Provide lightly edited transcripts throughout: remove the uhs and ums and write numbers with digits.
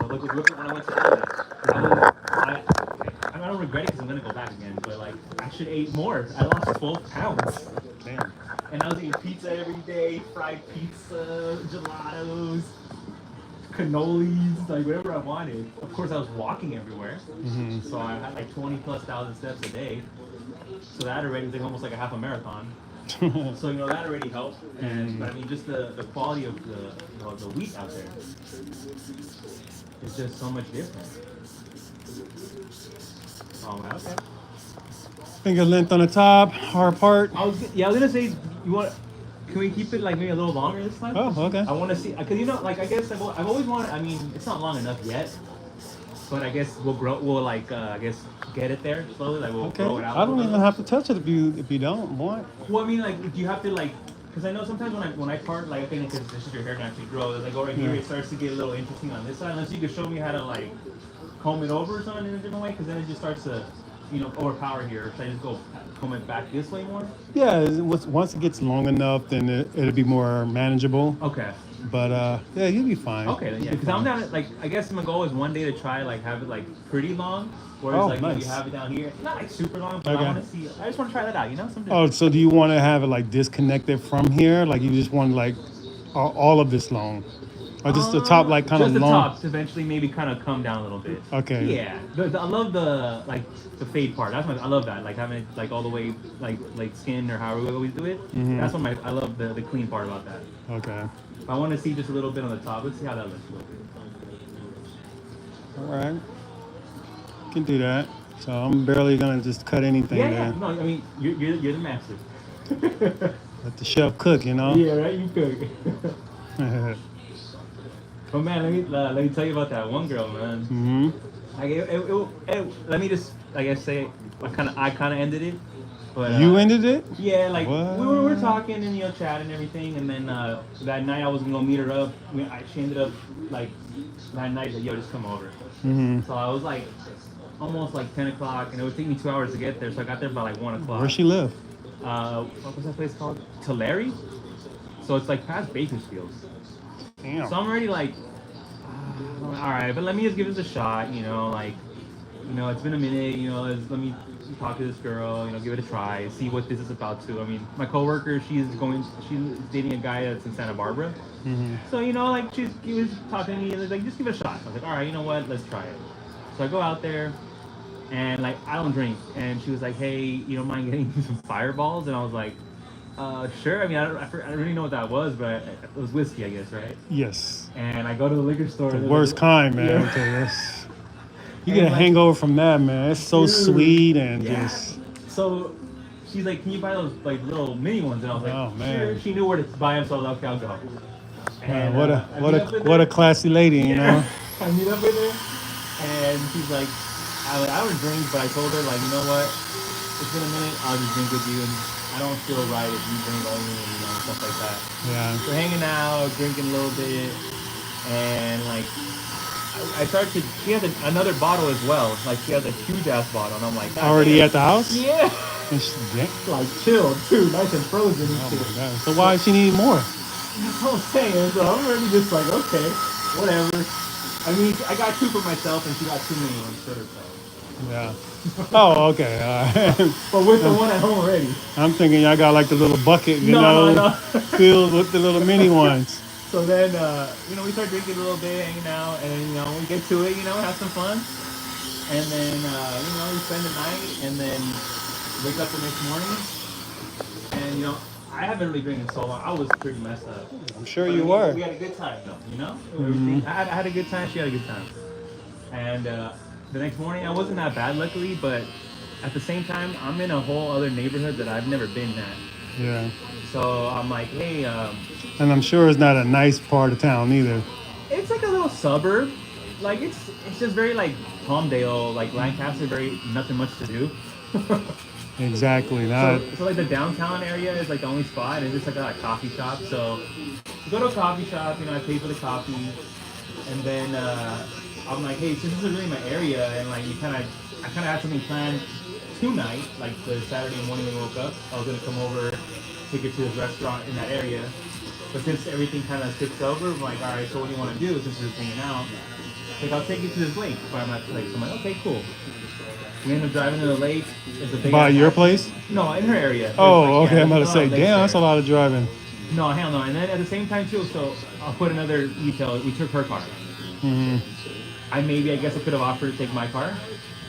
look when I went to Canada. I don't regret it because I'm gonna go back again. But like, I should eat more. I lost 12 pounds. Damn. And I was eating pizza every day, fried pizza, gelatos, cannolis, like whatever I wanted. Of course, I was walking everywhere, so I had like 20 plus thousand steps a day. So that already was like almost like a half a marathon. So that already helped. And but I mean, just the quality of the wheat out there is just so much different. Oh, okay. Finger length on the top, hard part. I was gonna say, you want? Can we keep it like maybe a little longer this time? Oh, okay. I want to see, cause like I guess I've always wanted. I mean, it's not long enough yet, but I guess we'll grow. We'll like I guess get it there slowly. Like we'll grow it out. I don't even have to touch it if you don't want. Well, I mean, like, do you have to like? Because I know sometimes when I part, like I think because this is your hair naturally grows. Like right here, it starts to get a little interesting on this side. Unless you can show me how to like comb it over or something in a different way, because then it just starts to overpower here. Should I just go comb it back this way more? Yeah, once it gets long enough, then it'll be more manageable. Okay. But yeah, you'll be fine. Okay, then, yeah. Because I'm down. Like, I guess my goal is one day to try like have it like pretty long, whereas like nice. you have it down here, not like super long, but I want to see. I just want to try that out. Someday. Oh, so do you want to have it like disconnected from here? Like you just want like all of this long, or just the top like kind of long? Just the top. Eventually, maybe kind of come down a little bit. Okay. Yeah, I love the fade part. I love that. Like having it like all the way like skin or however we always do it. That's what I love the clean part about that. Okay. I want to see just a little bit on the top. Let's see how that looks. All right. Can do that. So I'm barely gonna just cut anything there. Yeah. No, I mean you're the master. Let the chef cook, Yeah, right. You cook. Oh man, let me tell you about that one girl, man. Like let me just I guess say I kind of ended it. But, you ended it? Yeah, like we were talking and chatting and everything, and then that night I was gonna go meet her up. She ended up like that night that just come over. So I was like almost like 10 o'clock, and it would take me 2 hours to get there. So I got there by like 1 o'clock. Where she live? What was that place called? Tulare. So it's like past Bakersfield. Damn. So I'm already like, all right, but let me just give this a shot. It's been a minute. Let me talk to this girl. Give it a try. See what this is about too. I mean, my coworker, she's dating a guy that's in Santa Barbara. So he was talking to me and was like, just give it a shot. I was like, all right, you know what? Let's try it. So I go out there, and like I don't drink, and she was like, hey, you don't mind getting some fireballs? And I was like, sure. I mean, I don't really know what that was, but it was whiskey, I guess, right? Yes. And I go to the liquor store. The worst kind, man. Yeah. Okay, you get a hangover from that, man. It's so sweet and just. So she's like, can you buy those like little mini ones? And I was like, oh man. Sure. She knew where to buy them, so I was like, okay, I'll go. And, what a classy lady, you know. I meet up with her, and she's like, I would drink, but I told her like, you know what? It's been a minute. I'll just drink with you, and I don't feel right if you drink only, stuff like that. Yeah. So hanging out, drinking a little bit, and like. I started to. She has another bottle as well. Like she has a huge ass bottle, and I'm like, already at the house? Yeah. Like chilled too, nice and frozen. Oh my god! So why does she need more? That's what I'm saying. So I'm already just like, okay, whatever. I mean, I got 2 for myself, and she got 2 mini ones for herself. Yeah. Oh, okay. But with the one at home already. I'm thinking y'all got like the little bucket, no. filled with the little mini ones. So then, we start drinking a little bit, hanging out, and, we get to it, have some fun. And then, we spend the night, and then wake up the next morning. And, I haven't really drinking so long. I was pretty messed up. I'm sure you were. We had a good time, though, I had a good time, she had a good time. And the next morning, I wasn't that bad, luckily, but at the same time, I'm in a whole other neighborhood that I've never been at. Yeah. So I'm like, hey. And I'm sure it's not a nice part of town either. It's like a little suburb. Like it's just very like Palmdale, like Lancaster, very nothing much to do. Exactly. So like the downtown area is like the only spot, and it's just like a coffee shop. So you go to a coffee shop, I pay for the coffee, and then I'm like, hey, since this is really my area, and like I kind of had something planned tonight, like the Saturday morning when we woke up, I was gonna come over, take her to this restaurant in that area. But since everything kind of skips over, I'm like, all right, so what do you want to do since we're just hanging out? Like, I'll take you to this lake by my place. I'm like, okay, cool. We end up driving to the lake. It's a big By ass your house. place? No, in her area. There's Oh, like, okay. yeah, I'm about to there's a lot say, of lakes damn, that's a there. lot of driving. No, hell no. And then at the same time too, so I'll put another detail. We took her car. I guess I could have offered to take my car.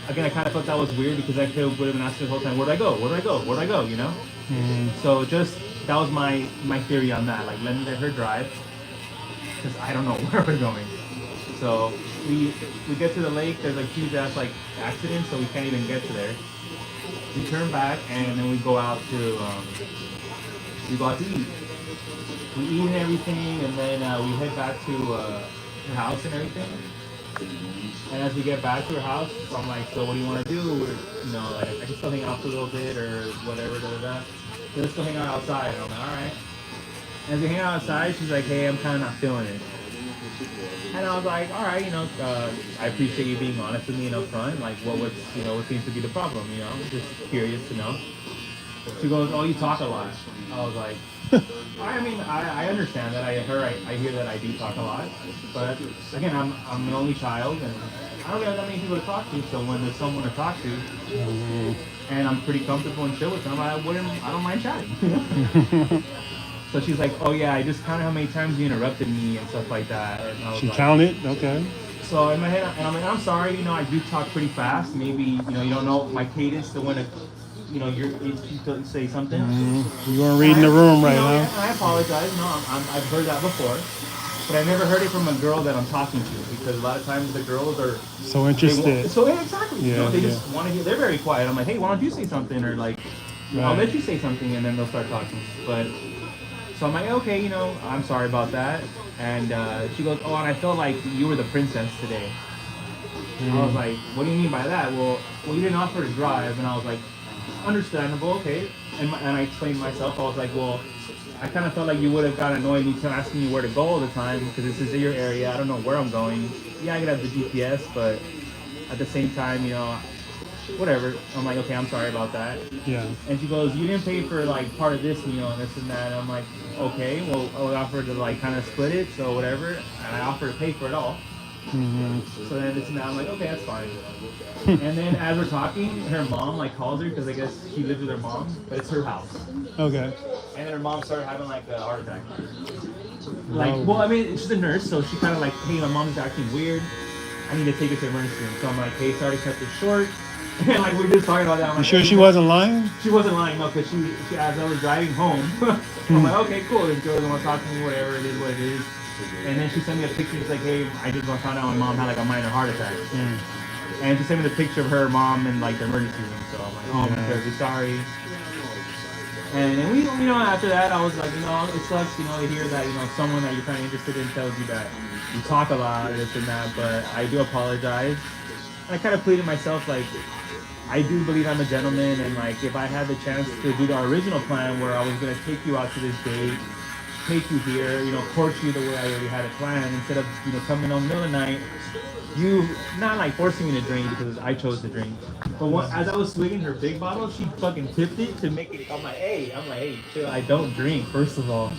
Again, I kind of felt that was weird because I could would have been asking the whole time, where do I go? Where do I go? Where do I go? You know. So just that was my theory on that. Like, let her drive because I don't know where we're going. So we get to the lake. There's a huge ass like accident, so we can't even get to there. We turn back and then we go out to eat. We eat and everything, and then we head back to her house and everything. And as we get back to her house, I'm like, so what do you want to do? Or, like, I can still hang out for a little bit or whatever, So let's go hang out outside. And I'm like, all right. And as we hang out outside, she's like, hey, I'm kind of not feeling it. And I was like, all right, I appreciate you being honest with me and upfront. Like, what seems to be the problem? Just curious to know. She goes, oh, you talk a lot. I was like, I understand that. I hear that I do talk a lot. But again, I'm an only child, and I don't have that many people to talk to. So when there's someone to talk to, and I'm pretty comfortable and chill with them, I don't mind chatting. So she's like, oh yeah, I just counted how many times you interrupted me and stuff like that. And I was She like, counted? Okay. so in my head, and I'm like, I'm sorry, I do talk pretty fast. Maybe, you don't know my cadence to when you say something. You weren't reading the room right, Yeah, huh? I apologize. No, I've heard that before. But I never heard it from a girl that I'm talking to because a lot of times the girls are So interested. yeah, exactly. Yeah, They just want to hear. They're very quiet. I'm like, hey, why don't you say something? Or like, I'll let you say something, and then they'll start talking. But so I'm like, okay, I'm sorry about that. And she goes, oh, and I felt like you were the princess today. I was like, what do you mean by that? Well, you didn't offer to drive, and I was like, understandable, okay. And I explained myself. I was like, well, I kind of felt like you would have got annoyed me asking me where to go all the time because this is your area. I don't know where I'm going. Yeah, I could have the GPS, but at the same time, whatever. I'm like, okay, I'm sorry about that. Yeah. And she goes, you didn't pay for like part of this meal and this and that. And I'm like, okay, well, I would offer to like kind of split it, so whatever. And I offer to pay for it all. So then this and that, I'm like, okay, that's fine. And then as we're talking, her mom like calls her because I guess she lives with her mom, but it's her house. Okay. And then her mom started having like a heart attack. Like, well, I mean, she's a nurse, so she kind of like, hey, my mom's acting weird. I need to take her to the emergency room. So I'm like, hey, sorry to cut this short. And like, we were just talking about that. I'm You like, sure hey, she wasn't lying? She wasn't lying, no, because she as I was driving home, I'm like, okay, cool. This girl doesn't want to talk to me, whatever, it is what it is. And then she sent me a picture. She's like, hey, I just found out my mom had like a minor heart attack. And she sent me the picture of her mom in like the emergency room. So I'm like, oh, I'm terribly sorry. And then we, after that, I was like, it sucks, to hear that, someone that you're kind of interested in tells you that you talk a lot, this and that, but I do apologize. And I kind of pleaded myself, like, I do believe I'm a gentleman, and like, if I had the chance to do the original plan where I was going to take you out to this date, take you here, court you the way I already had it planned, instead of, coming home in the middle of the night, you not like forcing me to drink because I chose to drink, but as I was swigging her big bottle, she fucking tipped it to make it. I'm like, hey, chill. I don't drink, first of all,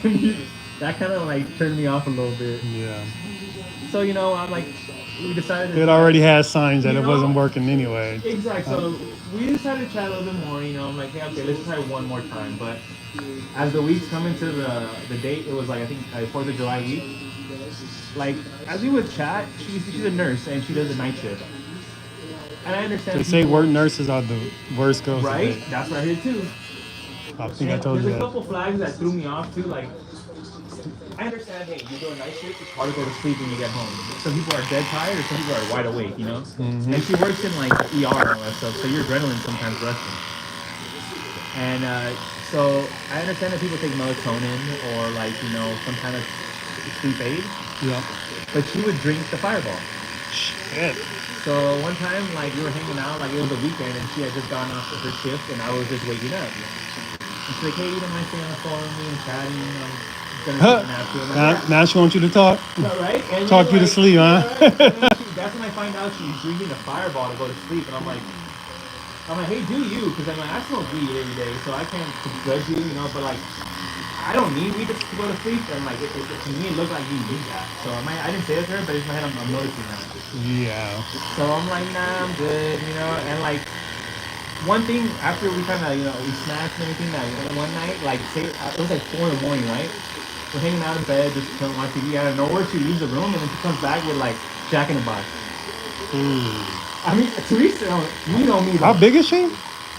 and that kind of like turned me off a little bit. Yeah. So I'm like, we decided. It already had signs that it wasn't working anyway. Exactly. So we decided to chat a little bit more. I'm like, hey, okay, let's try one more time. But as the weeks come into the date, it was like I think 4th of July week. Like, as we would chat, she's a nurse and she does a night shift. And I understand. They say work nurses are the worst girls. Right? That's what I heard too. I think I told you There's that. a couple flags that threw me off too. Like, I understand, hey, you do a night shift, it's hard to go to sleep when you get home. Some people are dead tired or some people are wide awake, And she works in like ER and all that stuff, so your adrenaline sometimes rushes. And so I understand that people take melatonin or like, some kind of sleep aid. Yeah. But she would drink the Fireball. Shit. So one time, like, we were hanging out, like, it was a weekend, and she had just gotten off of her shift, and I was just waking up. And she's like, hey, you don't mind staying on the phone with me and chatting? I'm gonna take a nap too. I'm like, Now she wants you to talk. Right? And Talk you to sleep, huh? That's when I find out she's drinking a Fireball to go to sleep, and I'm like, hey, do you? Because I'm like, I smoke weed every day, so I can't judge you, but like, I don't need weed to go to sleep, and like to me it looked like you need that. So I didn't say it to her, but in my head I'm noticing that. Yeah. So I'm like, nah, I'm good, you know. And like one thing after we kind of we smashed and everything that one night, like say it was like 4 in the morning, right? We're hanging out in bed, just chilling, watching TV. Out of nowhere, she leaves the room and then she comes back with like Jack in the Box. Ooh. I mean, Teresa, you know me How though. big is she?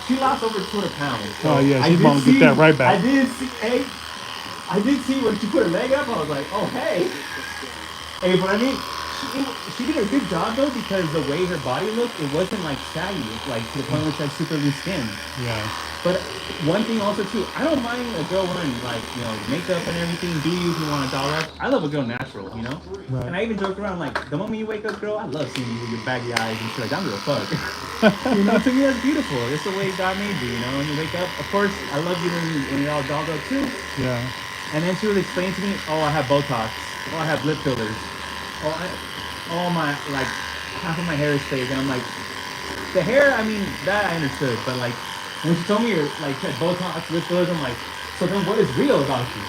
She lost over 200 pounds. So Oh yeah, I she's did gonna get see, that right back. I did see, hey, I did see when she put her leg up. I was like, oh hey, hey. But I mean, she did a good job though because the way her body looked, it wasn't like saggy, like to the point where it's like super loose skin. Yeah. But one thing also too, I don't mind a girl wearing like makeup and everything. Do you if you want to doll up? I love a girl natural, you know. Right. And I even joke around like the moment you wake up, girl, I love seeing you with your baggy eyes and shit. Like I don't give a fuck. You know, to me that's beautiful. It's the way God made you. You know, when you wake up, of course, I love you when you're all dolled up too. Yeah. And then she would explain to me, oh, I have Botox. Oh, I have lip fillers. Oh, oh my, like half of my hair is fake. And I'm like, the hair, I mean, that I understood, but like when she told me you're like had Botox, lip fillers, I'm like, so then what is real about you?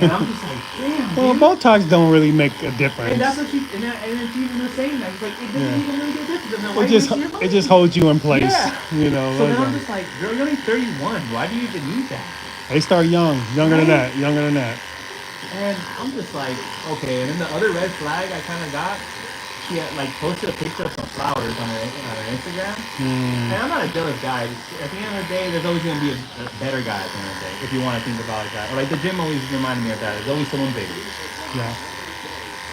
And I'm just like, damn. Well, Dude. Botox don't really make a And difference. that's what and then she even was saying that. She's like, it doesn't Yeah. even really get a difference. I'm like, why It you just wasting your money? it just holds you in place. Yeah. You know. So then like, I'm just like, girl, you're only 31. Why do you even need that? they start young, younger than Right? that, younger than that. And I'm just like, okay. And then the other red flag I kind of got, she had like posted a picture of some flowers on her Instagram. Mm, And I'm not a jealous guy. At the end of the day, there's always gonna be a better guy at the end of the day, if you want to think about it that. Or like the gym always reminded me of that. There's always someone bigger. yeah.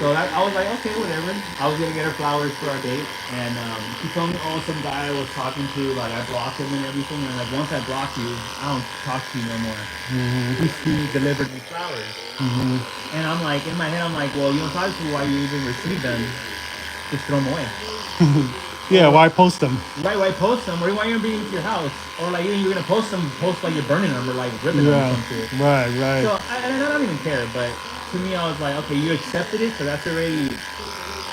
So I was like, okay, whatever. I was gonna get her flowers for our date, and she told me, oh, some guy I was talking to, like I blocked him and everything, and like once I block you, I don't talk to you no more. He delivered me flowers, and I'm like, in my head, I'm like, well, you don't talk to me why you even receive them, just throw them away. Yeah. Why post them? Why post them? Or why you gonna bring them to your house? Or like even you're gonna post like you're burning them or like ripping them or Yeah. some shit. Right. Right. So I don't even care, but to me, I was like, okay, you accepted it, so that's already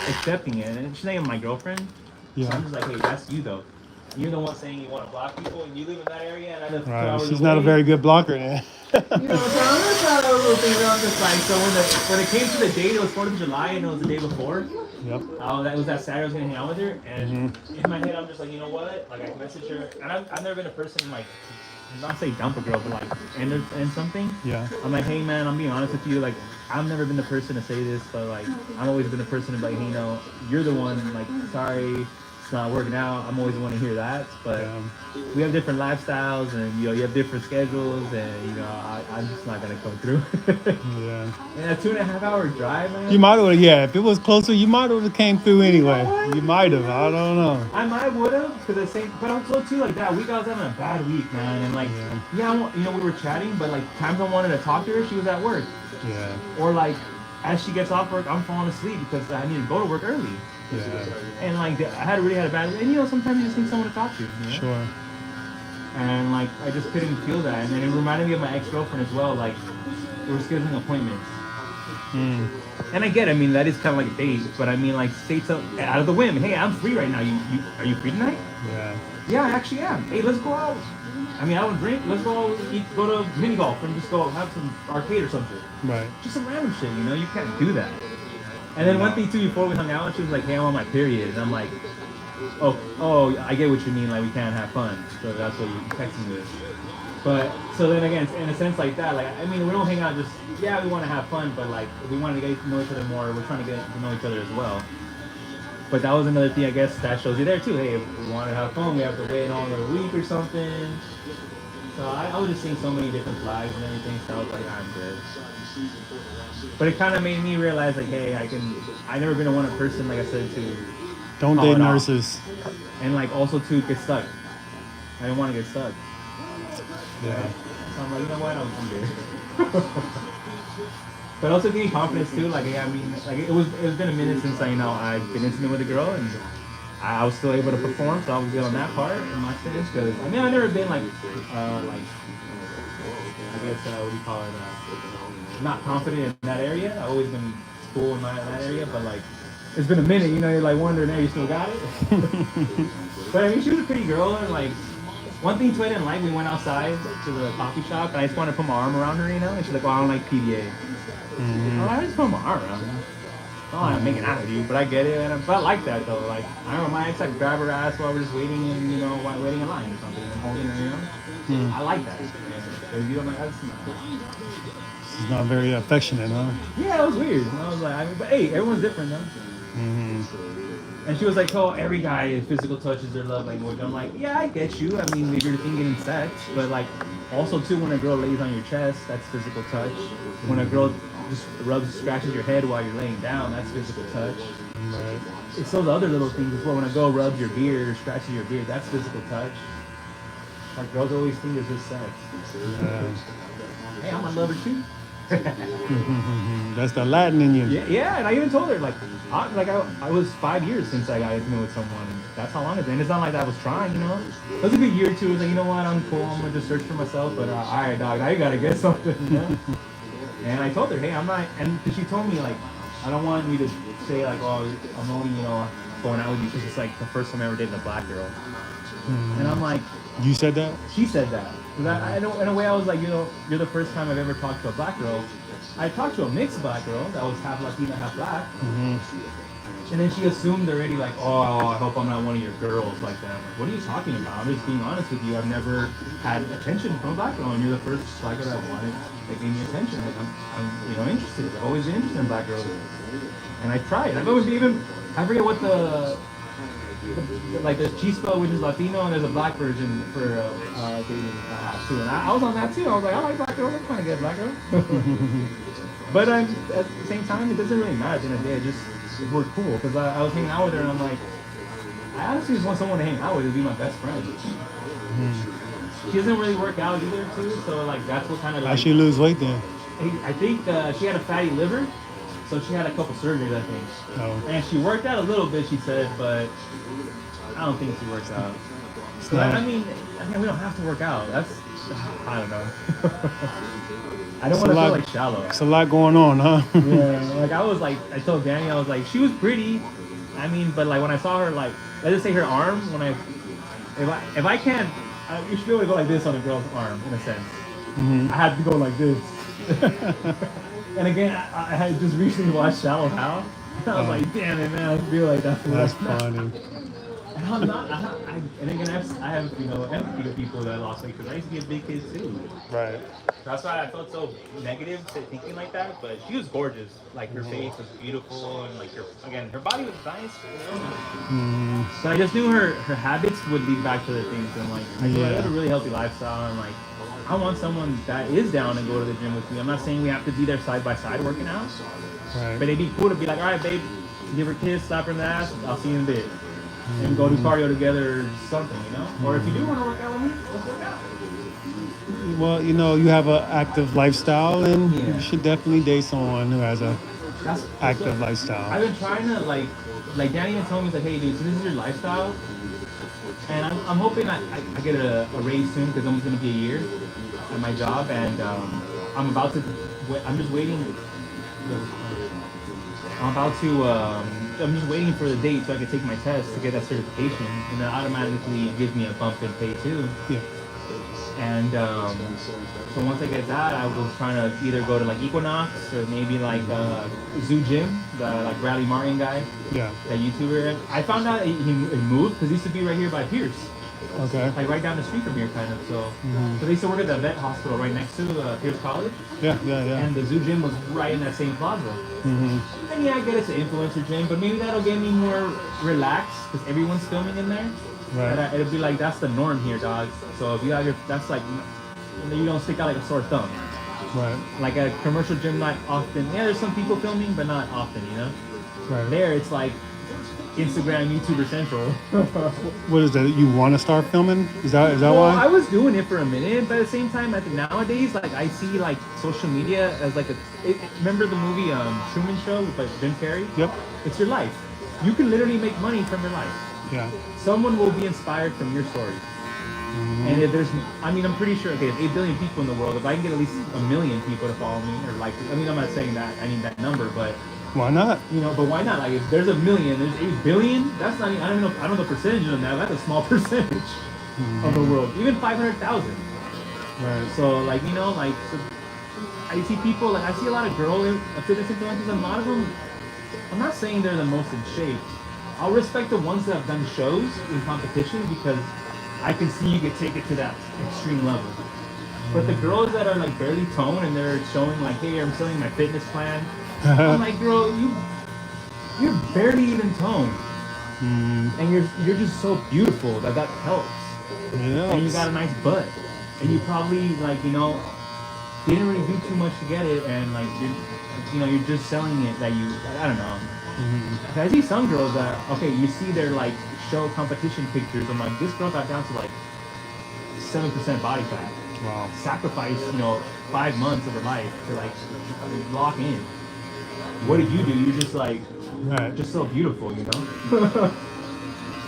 accepting it. And she's not even my girlfriend, so Yeah. I'm just like, hey, that's you though. You're the one saying you want to block people, and you live in that area, and I live 2 Right. hours She's away. not a very good blocker then. You know, so I'm just trying to little things. I'm just like, so when it came to the date, it was 4th of July, and it was the day before. Yep. That was that Saturday I was gonna hang out with her, and in my head I'm just like, you know what? Like I messaged her, and I've never been a person like, not say dump a girl, but like end something. Yeah. I'm like, hey man, I'm being honest with you. Like I've never been the person to say this, but like I've always been the person to be like, hey, you're the one. Like sorry, it's not working out. I'm always the one to hear that, but. Yeah. We have different lifestyles, and you have different schedules, and I'm just not gonna come through. Yeah. And a 2.5 hour drive, man. You might have. Yeah. If it was closer, you might have came through anyway. what? You might have. I don't know. I might would have, because the same. But also too, like that week I was having a bad week, man, and like we were chatting, but like times I wanted to talk to her, she was at work, Yeah. or like as she gets off work, I'm falling asleep because I need to go to work early. Yeah. And like I really had a bad, and sometimes you just need someone to talk to. You know? Sure. And like I just couldn't feel that, and then it reminded me of my ex-girlfriend as well. Like we were scheduling appointments, and I get, I mean that is kind of like a date, but I mean like say to out of the whim, hey, I'm free right now. You are you free tonight? Yeah. Yeah, I actually am. Hey, let's go out. I mean, I don't drink. Let's go eat, go to mini golf, and just go have some arcade or something. Right. Just some random shit, you can't do that. And then one thing too, before we hung out, she was like, hey, I'm on my period, and I'm like. Oh, I get what you mean. Like we can't have fun, so that's what you're texting me with. But so then again, in a sense like that, like I mean, we don't hang out just we want to have fun, but like if we want to get to know each other more, we're trying to get to know each other as well. But that was another thing, I guess, that shows you there too. Hey, if we want to have fun, we have to wait another week or something. So I was just seeing so many different flags and everything, so I was like, I'm good. But it kind of made me realize, like, hey, I've never been a one person, like I said, to Don't call date it off. nurses. And like also to get stuck. I didn't want to get stuck. Yeah. So I'm like, you know what? I'm good. But also gaining confidence too. Like I mean, like it's been a minute since I've been intimate with a girl, and I was still able to perform. So I was good on that part in my sense. Because I mean, I've never been like I guess what do you call it? Not confident in that area. I've always been cool in that area, but like. It's been a minute, you're like wondering, hey, you still got it? But I mean, she was a pretty girl, and like, One thing Toy didn't like, we went outside to the coffee shop, and I just wanted to put my arm around her, you know? And she's like, well, I don't like PDA. I'm like, I just put my arm around her. I'm making out with you, but I get it. And I like that, though. Like, I remember my ex, like, grab her ass while we're just waiting in, you know, while waiting in line or something, and holding her, you know? I like that. Because you don't like, that's She's not very affectionate, huh? yeah, it was weird. I was like, but hey, everyone's different, though. And she was like, oh, every guy, physical touch is their love language. I'm like, yeah, I get you. I mean, if you're thinking in sex, but like, also too, when a girl lays on your chest, that's physical touch. When a girl just scratches your head while you're laying down, that's physical touch. Right. It's those other little things as well. When a girl rubs your beard or scratches your beard, that's physical touch. Like, girls always think it's just sex. Yeah. Hey, I'm a lover too. That's the Latin in you. Yeah, and I even told her I was 5 years since I got intimate with someone, and that's how long it's been. It's not like I was trying, you know. It was a good year or two. I was like, you know what, I'm cool. I'm gonna just search for myself. But all right, dog, now you gotta get something, you know. And I told her, hey, I'm not, and she told me like, I don't want you to say like, oh, I'm only, you know, going out with you because it's like the first time I ever dated a black girl. And I'm like, You said that? she said that. Because I know, in a way, I was like, you know, you're the first time I've ever talked to a black girl. I talked to a mixed black girl that was half Latina, half black. And then she assumed already, like, oh, I hope I'm not one of your girls like that. I'm like, what are you talking about? I'm just being honest with you. I've never had attention from a black girl, and you're the first black girl that wanted that gave me attention. Like, I'm you know, interested. I've always been interested in black girls. And I tried. I've always even, I forget what like there's Chispa, which is Latino, and there's a black version for dating too. And I was on that too. I was like, I like black girls. I'm trying to get a black girl. But at the same time, it doesn't really matter. At the end of the day, it just we're cool because I was hanging out with her, and I'm like, I honestly just want someone to hang out with to be my best friend. She doesn't really work out either too, so like that's what kind of How'd like. she lose weight then? I think she had a fatty liver, so she had a couple surgeries, I think. Oh. And she worked out a little bit, she said, but I don't think she works out. So not- I mean, we don't have to work out. That's, I don't know. I don't It's want a to feel lot- like shallow. It's a lot going on, huh? Yeah, like I was like, I told Danny, I was like, she was pretty. I mean, but like when I saw her, like, let's just say her arm, if I can't, you should be able to go like this on a girl's arm, in a sense. I had to go like this. And again, I had just recently watched Shallow Hal. I was like, damn it, man, I feel like that's That's funny. And and again, I have, you know, empathy to people that lost weight because I used to be a big kid too. Right. That's why I felt so negative to thinking like that. But she was gorgeous. Like her face was beautiful, and like her body was nice. You know? But I just knew her habits would lead back to the things. And like I had a really healthy lifestyle, and like I want someone that is down to go to the gym with me. I'm not saying we have to be there side by side working out, Right. but it'd be cool to be like, all right, babe, give her a kiss, slap her in the ass. I'll see you in a bit. And go do cardio together or something, you know? Or if you do want to work out with me, let's work out. Well, you know, you have an active lifestyle, and Yeah. you should definitely date someone who has a That's active I've lifestyle. been trying to like Danny even told me, he's like, hey dude, so this is your lifestyle. And I'm hoping I get a raise soon because I'm just going to be a year at my job. And I'm just waiting. I'm just waiting for the date so I can take my test to get that certification, and then automatically gives me a bump in pay too. Yeah. And so once I get that, I was trying to either go to like Equinox or maybe like Zoo Gym, the like Bradley Martin guy, Yeah. that YouTuber. I found out he moved because he used to be right here by Pierce, Okay. like right down the street from here, kind of. So, so they used to work at the vet hospital right next to Pierce College, Yeah. and the Zoo Gym was right in that same plaza. And yeah, I get it's an influencer gym, but maybe that'll get me more relaxed because everyone's filming in there. Right. And it'll be like, that's the norm here, dog. So if you have that's like, you don't stick out like a sore thumb. Right. Like a commercial gym, not often. Yeah, there's some people filming, but not often, you know? Right. There, it's like Instagram, YouTuber Central. What is that? You want to start filming? Is that Well, I why? was doing it for a minute, but at the same time, I think nowadays, like, I see, like, social media as, like, remember the movie Truman Show with, like, Jim Carrey? Yep. It's your life. You can literally make money from your life. Yeah. Someone will be inspired from your story. And if I'm pretty sure, okay, there's 8 billion people in the world. If I can get at least 1 million people to follow me, or like, I'm not saying that I need that number, but, Why not? you know, but why not? Like, if there's 1 million, there's 8 billion, that's not, I don't know the percentage of that, that's a small percentage. of the world, even 500,000. Right. So like like so I see people like I see a lot of fitness influencers, and a lot of them. I'm not saying they're the most in shape. I'll respect the ones that have done shows in competition because I can see you can take it to that extreme level. But the girls that are like barely toned and they're showing like, hey, I'm selling my fitness plan. I'm like, girl, you're barely even toned, and you're just so beautiful that helps. Yeah. And you got a nice butt, and you probably like didn't really do too much to get it, and like you're just selling it that I don't know. I see some girls that you see their like show competition pictures. I'm like, this girl got down to like 7% body fat. Wow. Sacrifice 5 months of her life to like lock in. What did you do? You just like just so beautiful, And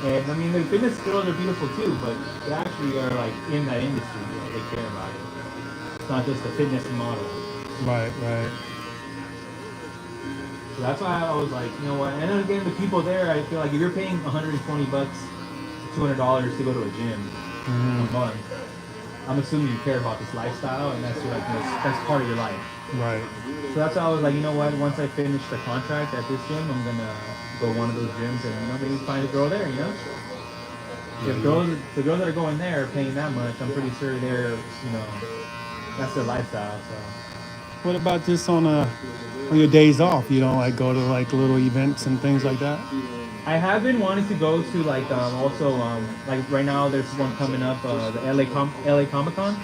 I mean, the fitness girls are beautiful too, but they actually are like in that industry. They care about it. It's not just a fitness model. Right. So that's why I was like, you know what? And then again, the people there, I feel like if you're paying $120, $200 to go to a gym a month, I'm assuming you care about this lifestyle, and that's like that's part of your life. Right. So that's why I was like, you know what? Once I finish the contract at this gym, I'm gonna go one of those gyms and maybe find a girl there. If the girls that are going there are paying that much, I'm pretty sure they're that's their lifestyle. So. What about just on your days off? You don't like go to like little events and things like that? I have been wanting to go to like like right now there's one coming up, the LA Comic Con.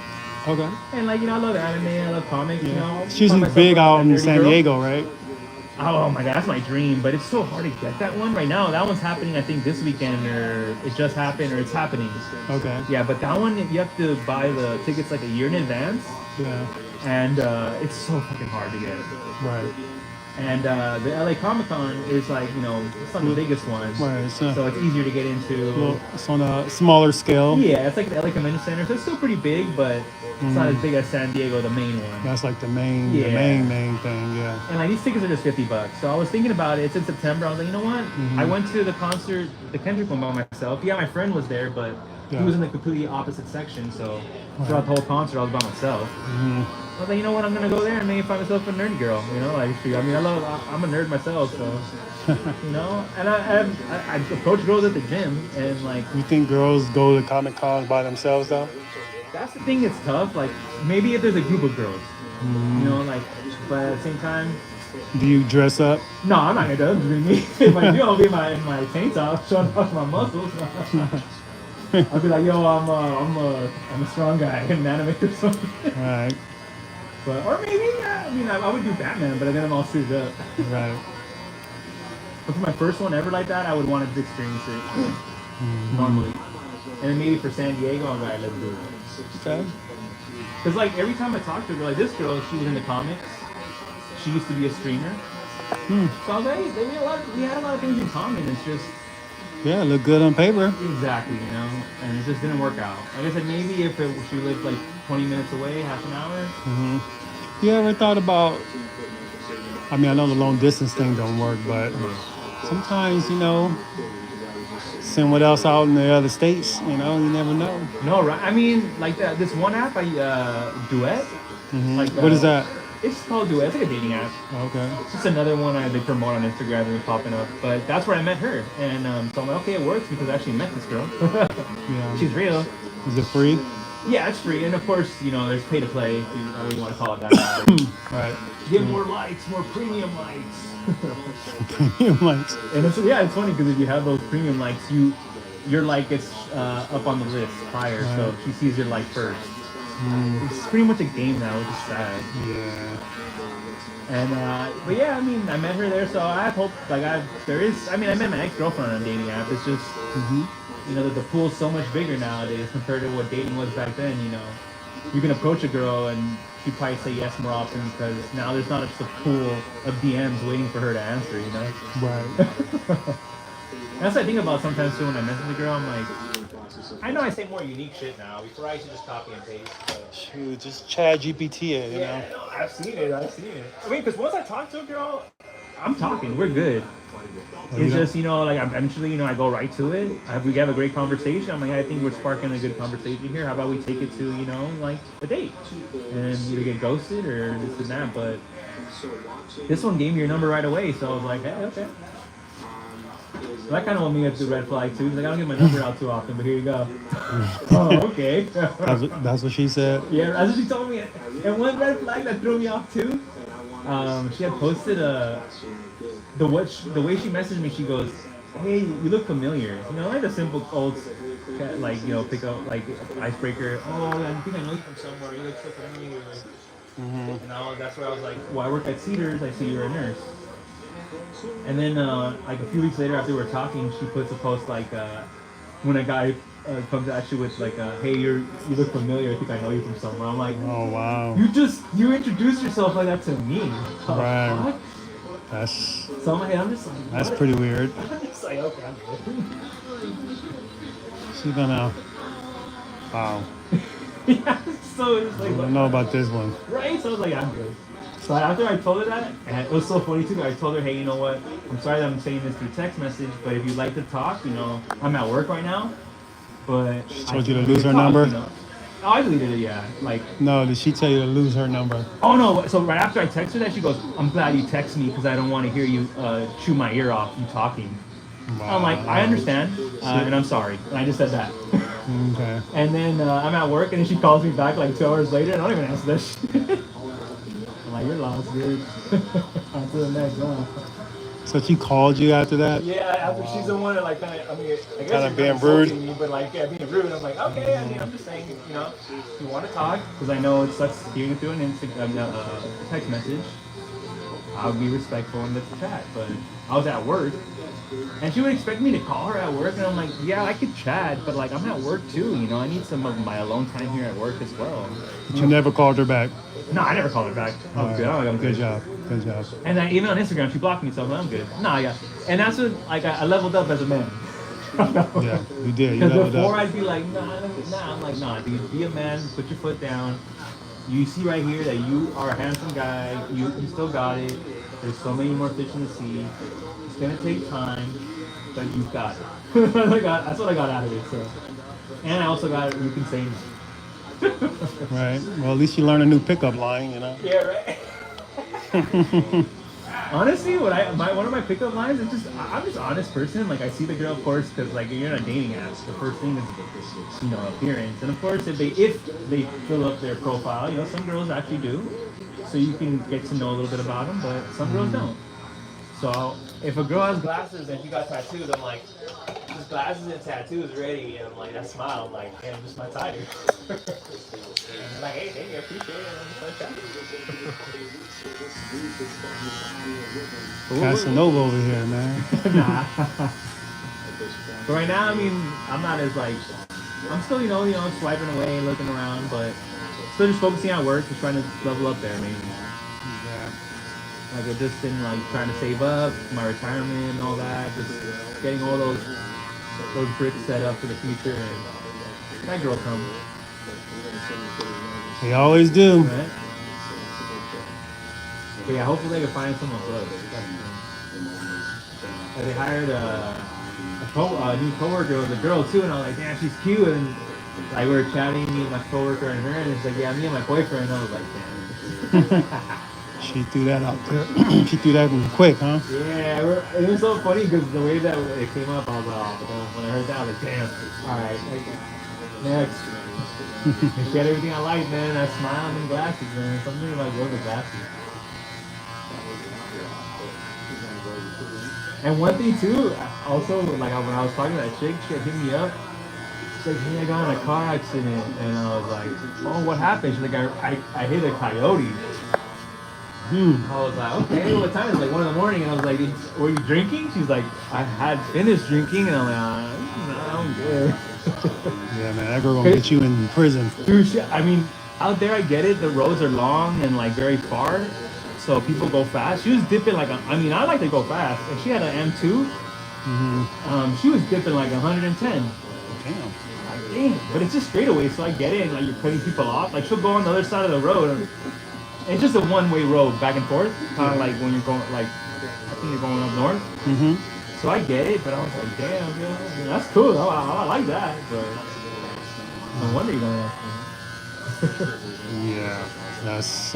Okay. And like I love anime, I love comics. It's usually big out in San Diego, right? Oh my god, that's my dream, but it's so hard to get that one right now. That one's happening, I think, this weekend, or it just happened, or it's happening. Okay. Yeah, but that one you have to buy the tickets like a year in advance. Yeah. And it's so fucking hard to get. Right. And the LA Comic Con is like, it's not the biggest one. Right. So it's easier to get into. It's on a smaller scale. Yeah, it's like the LA Convention Center. So it's still pretty big, but it's not as big as San Diego, the main one. That's like the main thing, yeah. And like these tickets are just $50. So I was thinking about it. It's in September. I was like, you know what? I went to the concert, the Kendrick one by myself. Yeah, my friend was there, but he was in the completely opposite section. So throughout the whole concert, I was by myself. I was like, you know what? I'm gonna go there and maybe find myself a nerdy girl. I'm a nerd myself, so And I approach girls at the gym, and like. You think girls go to Comic Cons by themselves though? That's the thing. It's tough. Like maybe if there's a group of girls, but at the same time. Do you dress up? No, I'm not gonna do it. If I do, I'll be in my tank top, showing off my muscles. I'll be like, yo, I'm a strong guy in anime or something. Right. But or maybe I would do Batman, but then I'm all suited up. Right. But for my first one ever like that, I would want to experience it normally. And then maybe for San Diego, I'm like, let's do it. Okay. Because like every time I talk to her, like this girl, she was in the comics. She used to be a streamer. So I was like, we had a lot of things in common. It's just. Yeah, look good on paper. Exactly, and it just didn't work out. Like I said, maybe if she lived like 20 minutes away, half an hour. You ever thought about, I mean, I know the long distance thing don't work, but sometimes, send what else out in the other states, you never know. No, right? I mean, like this one app, Duet. Like, what is that? It's called Duet. It's like a dating app. Okay. It's just another one they promote on Instagram and popping up. But that's where I met her. And so I'm like, okay, it works because I actually met this girl. Yeah. She's real. Is it free? Yeah, it's free. And of course, there's pay to play, if you really want to call it that. Right. Give more likes, more premium likes. Premium likes. And it's funny because if you have those premium likes, your like gets up on the list prior. Right. So she sees your like first. It's pretty much a game now, which is sad. Yeah. And but yeah, I mean, I met her there, so I have hope. Like I met my ex-girlfriend on a dating app. It's just, the pool's so much bigger nowadays compared to what dating was back then. You can approach a girl and she'd probably say yes more often because now there's not just a pool of DMs waiting for her to answer. Right. That's what I think about sometimes too when I message a girl. I'm like, I know I say more unique shit now. Before I used to just copy and paste. But... Shoot, just Chat GPT it, Yeah, no, I've seen it. I mean, because once I talk to a girl, I'm talking. We're good. you It's know? just, like eventually, I go right to it. We have a great conversation. I'm like, I think we're sparking a good conversation here. How about we take it to, like a date, and either get ghosted or this and that. But this one gave me your number right away, so I was like, hey, okay. So that kind of went me up to red flag too. Like I don't get my number out too often, but here you go. Oh, okay. That's what she said. Yeah, that's what she told me. And one red flag that threw me off too. She had posted the way she messaged me. She goes, "Hey, you look familiar." Like a simple old, like pick up like icebreaker. Oh, I think I know you from somewhere. You look so familiar. And that's where I was like, "Well, I work at Cedars. I see you're a nurse." And then like a few weeks later, after we were talking, she puts a post like, when a guy comes at you with like, "Hey, you look familiar. I think I know you from somewhere." I'm like, Oh wow. You introduced yourself like that to me. Right. Fuck? That's So I'm just like, that's what? pretty weird. I'm just like, okay, I'm good. She's gonna. Wow. Yeah, so it's I like, don't know about this one. right? So I was like, I'm good. So after I told her that, and it was so funny too, I told her, hey, you know what? I'm sorry that I'm saying this through text message, but if you'd like to talk, I'm at work right now. But She told you to lose her number? Oh, I deleted it, yeah. Like, No, did she tell you to lose her number? oh no. So right after I texted her that, she goes, I'm glad you text me because I don't want to hear you chew my ear off, you talking. Wow. I'm like, I understand, and I'm sorry. And I just said that. Okay. And then I'm at work, and then she calls me back like 2 hours later, and I don't even answer that shit. I'm like, you're lost, dude. On to the next one. So she called you after that? Yeah, after she's the one that like kind of, I guess Kinda you're being insulting rude. me, but like, yeah, being rude. I'm like, okay, I'm just saying, if you want to talk, because I know it sucks hearing it through an Instagram, text message. I'll be respectful and let's chat. But I was at work, and she would expect me to call her at work, and I'm like, yeah, I could chat, but like I'm at work too, I need some of my alone time here at work as well. But you never called her back. No, I never called her back. I was good. I'm Good job. Good job. And then even on Instagram, she blocked me, so I'm good. Nah, yeah. And that's when like I leveled up as a man. Yeah, you did. You Because leveled before up. I'd be like, nah, I'm like, nah, dude, be a man, put your foot down. You see right here that you are a handsome guy. You still got it. There's so many more fish in the sea. It's gonna take time, but you've got it. That's what I got out of it. So, and I also got you can say. Right. Well, at least you learned a new pickup line, Yeah, right. Honestly, one of my pickup lines is I'm just an honest person. Like I see the girl, of course, because like you're on a dating app. The first thing is appearance, and of course if they fill up their profile, some girls actually do, so you can get to know a little bit about them, but some girls don't. So if a girl has glasses and she got tattoos, I'm like, just glasses and tattoos ready, and I'm like, that smile, I'm like, damn, just my type. And I'm like, hey, thank you, I appreciate it. And I'm just like, Casanova over here, man. nah. But right now, I mean, I'm not as like, I'm still, swiping away, looking around, but still just focusing on work, just trying to level up there, maybe. Yeah. Like I've just been like trying to save up my retirement and all that, just getting all those bricks set up for the future, and that girl comes. They always do. Right? But yeah, hopefully they can find someone close. Like they hired a new coworker with a girl too, and I was like, damn, she's cute. And like we were chatting, me and my coworker and her, and it's like, yeah, me and my boyfriend. And I was like, damn. She threw that out there. She threw that in quick, huh? Yeah, it was so funny because the way that it came up, I was like, when I heard that, I was like, damn. All right, next. And she had everything I liked, man. That smile and glasses, man. Something about girls with glasses. And one thing too, also like when I was talking to that chick, she had hit me up. She's like, hey, I got in a car accident, and I was like, oh, what happened? She's like, I hit a coyote. I was like, okay, what time is it? Like 1 a.m, and I was like, were you drinking? She's like, I had finished drinking, and I'm like, no, I'm good. Yeah, man, that girl gonna get you in prison. Dude, I mean, out there, I get it. The roads are long and like very far, so people go fast. She was dipping like, I like to go fast, and she had an M2. She was dipping like 110. Damn. Like, damn, but it's just straightaway, so I get it. And like you're cutting people off. Like she'll go on the other side of the road. And it's just a one-way road back and forth, kind of like when you're going like contracting, you're going up north. Mm-hmm. So I get it, but I was like, damn, you know, that's cool. I like that, but no wonder you don't like me. Yeah, that's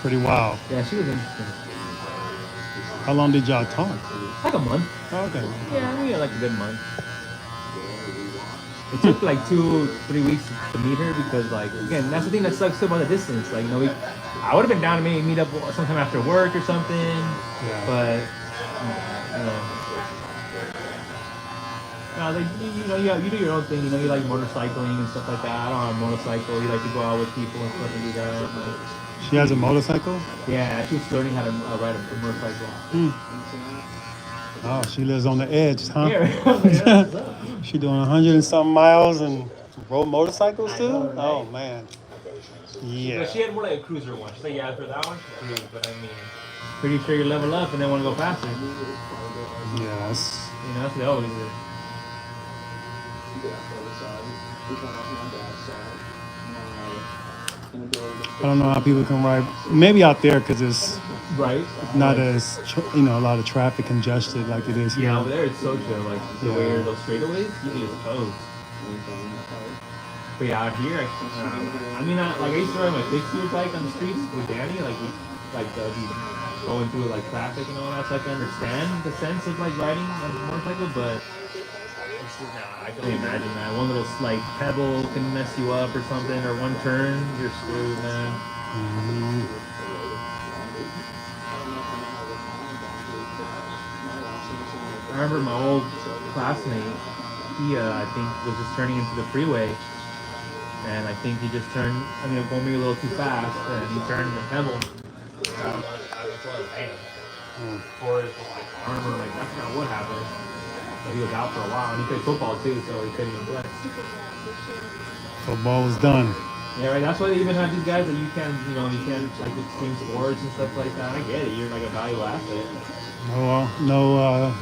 pretty wild. Yeah, she was interesting. How long did y'all talk? Like a month. Oh, okay. Yeah, I mean, like a good month. It took like 2-3 weeks to meet her because, like, again, that's the thing that sucks too about the distance. Like, you know, I would have been down to maybe meet up sometime after work or something, but you know, like, you do your own thing. You know, you like motorcycling and stuff like that. I don't have a motorcycle. You like to go out with people and stuff and do that. Like, She has a motorcycle? yeah, she's learning how to ride a motorcycle. Mm. Oh, she lives on the edge, huh? Yeah. She doing 100 and something miles and rode motorcycles too? know, right? Oh man. Yeah. But she had more like a cruiser one. She's like, yeah, for that one, she cruised. But I mean, pretty sure you level up and then want to go faster. Yes. You know, that's what they always do. I don't know how people can ride. Maybe out there because it's Right. not as a lot of traffic congested like it is here. Yeah, over there it's so chill. Like the way those straightaways, you can just coast. But yeah, out here, I mean, like I used to ride my fixed gear bike on the streets with Danny, like be going through like traffic and all that, so I can understand the sense of like riding on a motorcycle. But I can only imagine that one little like pebble can mess you up or something, or one turn, you're screwed, man. Mm-hmm. I remember my old classmate, he, I think, was just turning into the freeway. And I think he just turned, going maybe a little too fast. And he turned the pebble. For his arm, or like, that's not what happened. So he was out for a while. And he played football too, so he couldn't even play. Football was done. Yeah, right. That's why they even have these guys that you can't like extreme sports and stuff like that. I get it. You're like a valuable athlete. No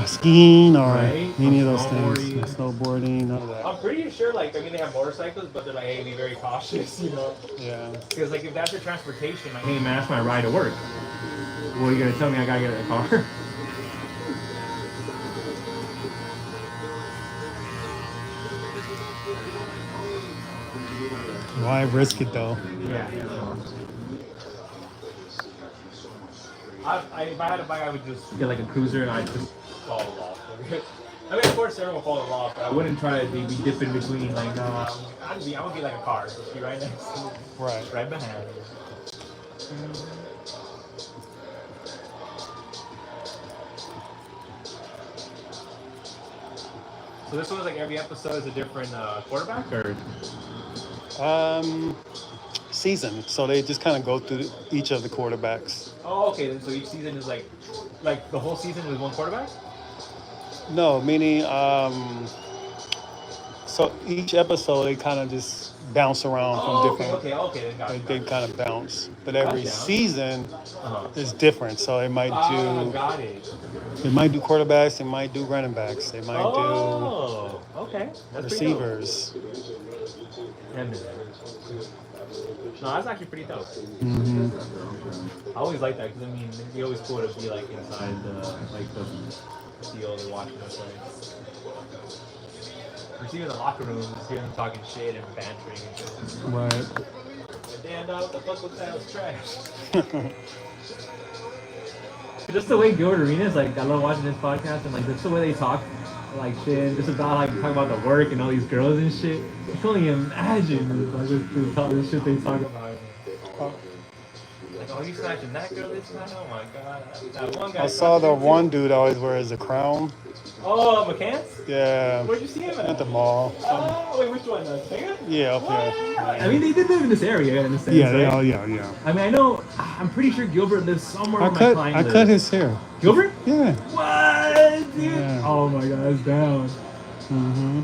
skiing or any of those things. Snowboarding, none of that. I'm pretty sure, like, they have motorcycles, but they're like, hey, be very cautious, you know? Yeah. Because, like, if that's your transportation, like, hey, man, that's my ride to work. What are you going to tell me I got to get in a car? Why risk it, though? Yeah. If I had a bike, I would just get like a cruiser and I'd just follow off. I mean, of course, everyone will follow off, but I wouldn't try to be dipping between. Like, no, I would be like a car, just be right next to me, right behind. So this one's like every episode is a different quarterback, or? Season. So they just kind of go through each of the quarterbacks. Oh, okay. Then so each season is like the whole season is one quarterback? No, meaning so each episode they kind of just bounce around from different. Okay. They kind of bounce, but every season is different. So they might do. Got it. They might do quarterbacks. They might do running backs. They might do. Okay. That's receivers. No, that's actually pretty dope. Mm-hmm. I always like that because it'd be always cool to be like inside the field and watching us We're seeing in the locker room, just hearing them talking shit and bantering and shit. Right. Dan, what the fuck was that? It was trash. Just the way Gilbert Arenas, like, I love watching this podcast and like just the way they talk, like shit, just about like talk about the work and all these girls and shit. I can only imagine like this shit they talk about. Like, oh, you snatching that girl this time? Oh my god. That one guy. I saw the one dude always wears a crown. Oh, McCants? Yeah. Where'd you see him at? At the mall. Wait, which one? Singer? Yeah, up here. I mean, they did live in this area in a sense. Yeah, right? yeah. I mean, I'm pretty sure Gilbert lives somewhere where my client lives. I cut his hair. Gilbert? Yeah. What? Dude? Yeah. Oh my god, that's down. Mm-hmm.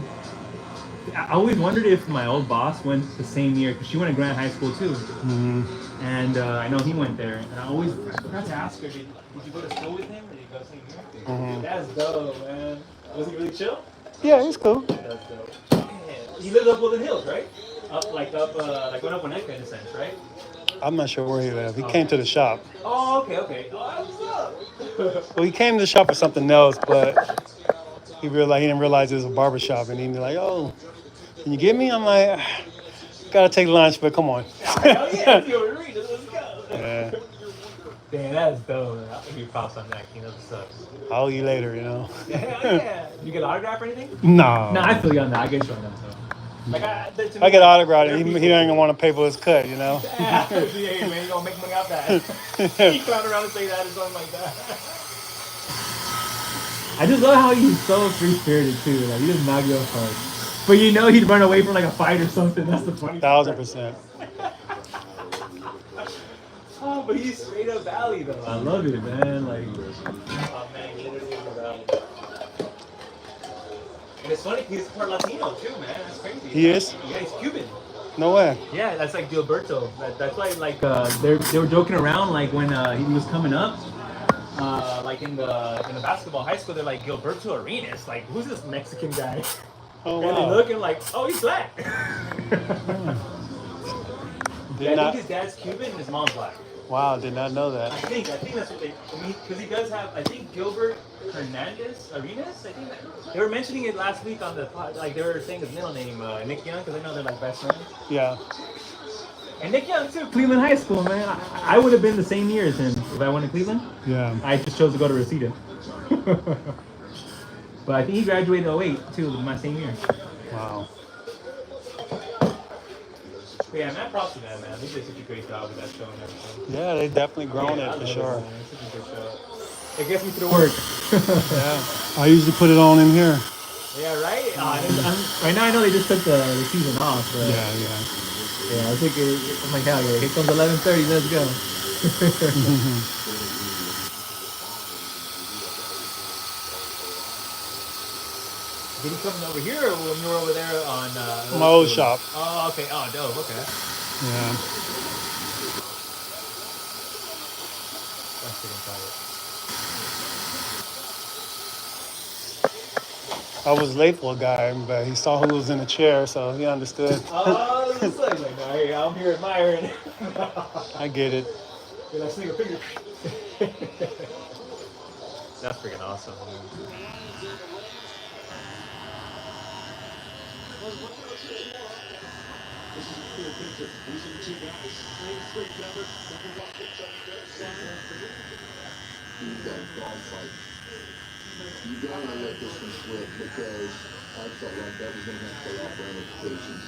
I always wondered if my old boss went the same year, because she went to Grant High School too. Mm-hmm. And I know he went there. And I forgot to ask her, did you go to school with him? Or did you go to the same year? Mm-hmm. That's dope, man. Was he really chill? Yeah, he's cool. That's dope. Man. He lives up Woodland Hills, right? Up, going up Winnetka in a sense, right? I'm not sure where he lived. He came to the shop. Oh, okay, okay. Oh, what's up? Well, he came to the shop for something else, but he didn't realize it was a barber shop, and he was like, "Oh, can you get me?" I'm like, "Gotta take lunch, but come on." Hell yeah, let's go, Rita, let's go. Yeah, Damn, that's dope. I'll give you props on that, King. That's what's up. I'll owe you later, you know. Hell yeah. You get an autograph or anything? No. No, I feel you on that. I get you on that. So. Like, to If I me, get like, autographed, they're he people, don't even too. want to pay for his cut, you know. Yeah, man, you gonna make money off that. You clown around and say that or something like that. I just love how he's so free spirited too. Like he does not give a fuck. But you know he'd run away from like a fight or something. That's the funny part. 1,000%. Oh, but he's straight up Valley though. I love it, man. Like, oh man, he literally is a Valley. And it's funny, he's part Latino too, man. That's crazy. He is? Yeah, he's Cuban. No way. Yeah, that's like Gilberto. That's why, like, they were joking around, like when he was coming up, like in the basketball high school, they're like Gilberto Arenas. Like, who's this Mexican guy? Oh And they wow. look and like, oh, he's black. Did I not. think his dad's Cuban and his mom's black. Wow, did not know that. I think that's what they. I mean, because he does have. I think Gilbert Hernandez Arenas. I think they were mentioning it last week on the pod. Like they were saying his middle name, Nick Young, because I know they're like best friends. Yeah. And Nick Young too, Cleveland High School, man. I would have been the same year as him if I went to Cleveland. Yeah. I just chose to go to Reseda. But I think he graduated in 08 too, my same year. Wow. But yeah, man, props to them, man. They did such a great job with that show and everything. Yeah, they definitely grown Yeah, I it for love sure. man. It's such a good show. It gets me through work. Yeah. I usually put it on in here. Yeah, right? Right now I know they just took the season off. But Yeah. yeah, I think I'm like, hell yeah, here comes 11:30, let's go. Did he come over here or when you were over there on... My old shop. Oh, okay. Oh, dope. Okay. Yeah. That's freaking tight. I was late for a guy, but he saw who was in the chair, so he understood. Oh, it's like, no, hey, I'm here admiring. I get it. Did I sneak a finger? That's freaking awesome. Man. You gotta let this one slip because I felt like that was going to have playoff ramifications.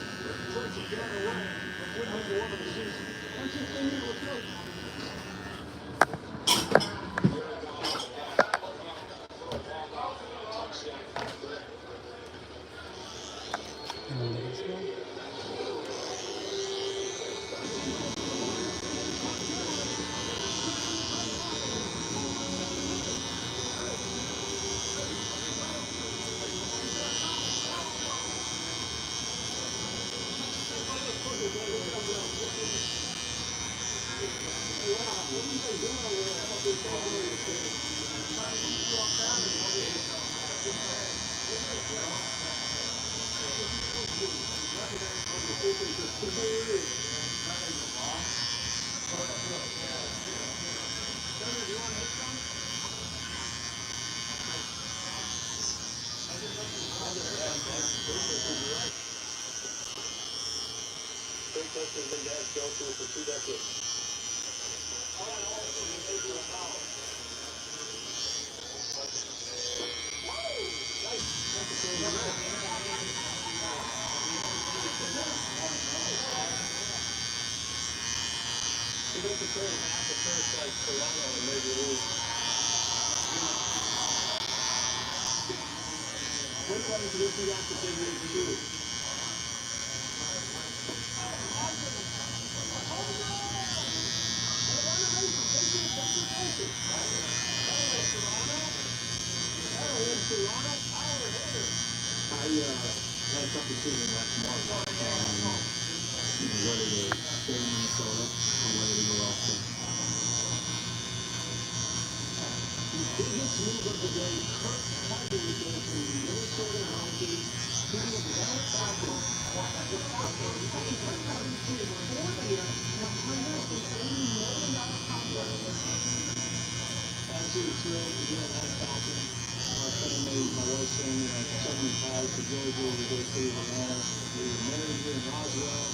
listen, something calls to Georgia, we go to Atlanta, we were married here in Roswell.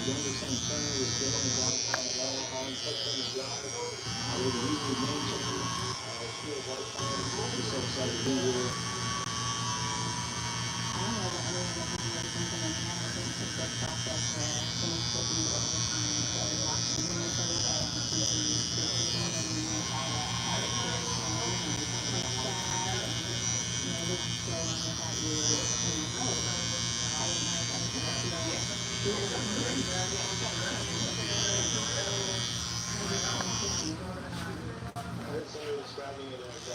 Younger son Turner was born in downtown Atlanta on Touchdown Drive. We're the Weekly name change. It feels like time. We're so excited to be here. Describing it as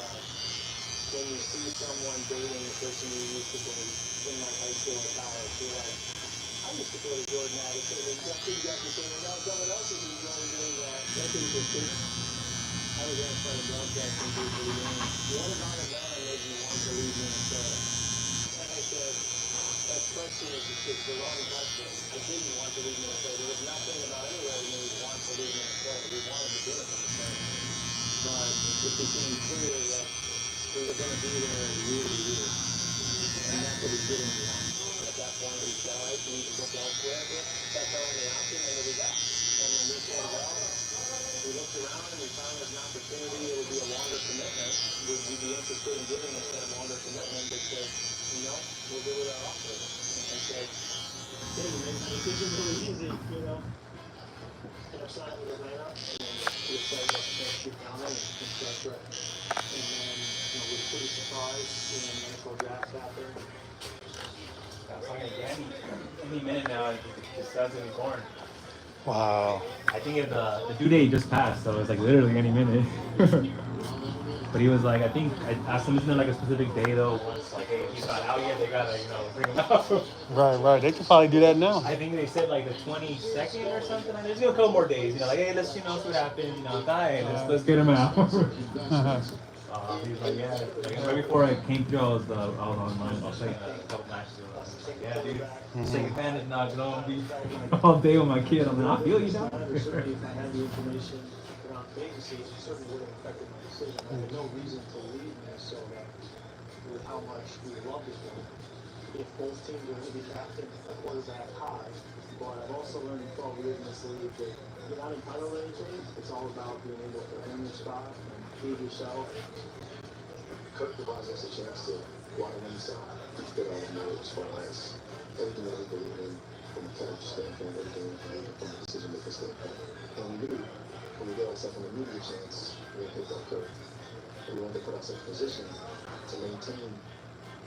when you see someone dating a person you used to date in like high school or college, you're like, I used to go to Jordan Addison and just you got to say, now someone else is enjoying doing that. That is a thing. I was asked by the broadcasting people again, what about a man made you want to leave Minnesota? And I said, that question is the wrong question. I didn't want to leave Minnesota. There was nothing about anywhere that made me want to leave Minnesota. We wanted to be in Minnesota. But it became clear that we were going to be there years. And that's what we didn't want. At that point, we said, all right, we need to look elsewhere. That's our only option, and we'll be back. And when we said, well, we looked around and we found there's an opportunity, it would be a longer commitment. Would you be interested in giving us that longer commitment? They said, we'll do what our offer is. And I said, hey, we made the decision really easy, And I signed with Atlanta, and then we decided to shoot down there and stretch right. And then, we were pretty surprised when the NFL draft happened. That's like any minute now, his son's gonna be born. Wow. I think if the due date just passed, so it's like literally any minute. But he was like, I think I asked him, isn't there like a specific day though? Once like, hey, if he's not out yet, they gotta bring him out. Right. They could probably do that now. I think they said like the 22nd or something. And there's a couple more days, like, hey, let's see what happens, let's get him out. He's like, yeah. Like, right before I came through, I was online. I was playing a couple matches. I was like, yeah, dude, just take advantage now. You know, be all day with my kid. I'm like, I feel you, dog. Certainly, if I had the information around vacancies, it certainly would have affected my decision. I had no reason to leave Minnesota with how much we love this one. If both teams are going to be drafting a quarterback high, but I've also learned in 12 years in this league that you're not entitled to anything. It's all about being able to earn your spot and feed yourself. Cook provides us a chance to go out on inside, fit out of mode as far as everything that we believe in from a character standpoint, everything from a decision-making standpoint. And we knew when we get ourselves in a media chance, we had picked up Kirk. And we wanted to put ourselves in a position to maintain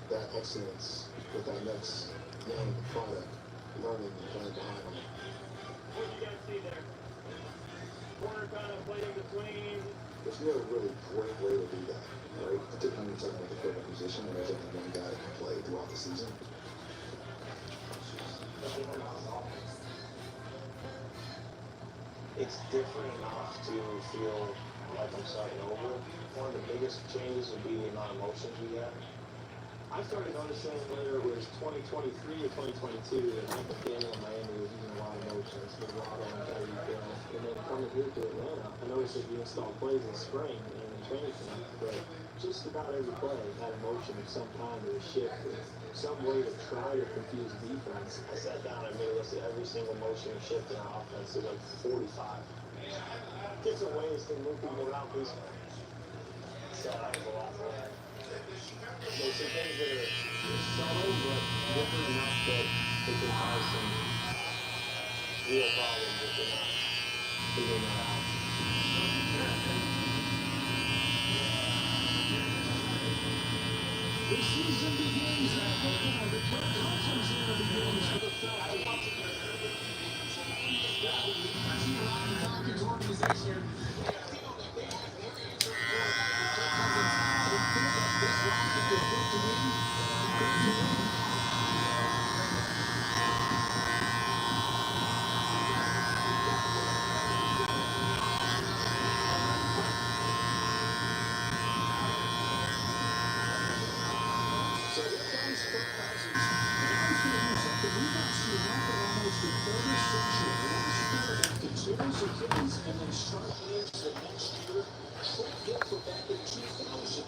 that excellence with our next young product, learning and playing behind them. What do you guys see there? Corner kind of play in between. There's no really great way to do that, right? Particularly when you're talking about the quarterback position, and there's only one guy that can play throughout the season. It's different enough to feel like I'm starting over. One of the biggest changes would be the amount of motions we get. I started noticing whether it was 2023 or 2022 that Mike McDaniel in Miami was using a lot of motions with Waddle and Tyreek Hill. And then coming here to Atlanta, I noticed that he installed plays in spring and in training camp, but just about every play had a motion of some kind or a shift or some way to try to confuse defense. I sat down and made a list of every single motion and shift in our offense to like 45. Different ways to move people around this. So that was a lot more. There's some things that are subtle, but different enough that they can cause some real problems if they're not figuring that out. The season begins now. The Kirk Cousins era begins for the Falcons. Falcons organization. And then start into the next year, trade him for back in 2000.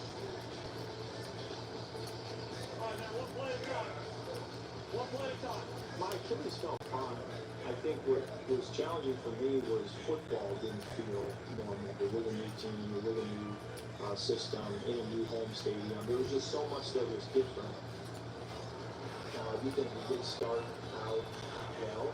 My Achilles felt fine. I think what was challenging for me was football didn't feel normal. With a new team, with a new system, in a new home stadium. There was just so much that was different. You think we did start out well?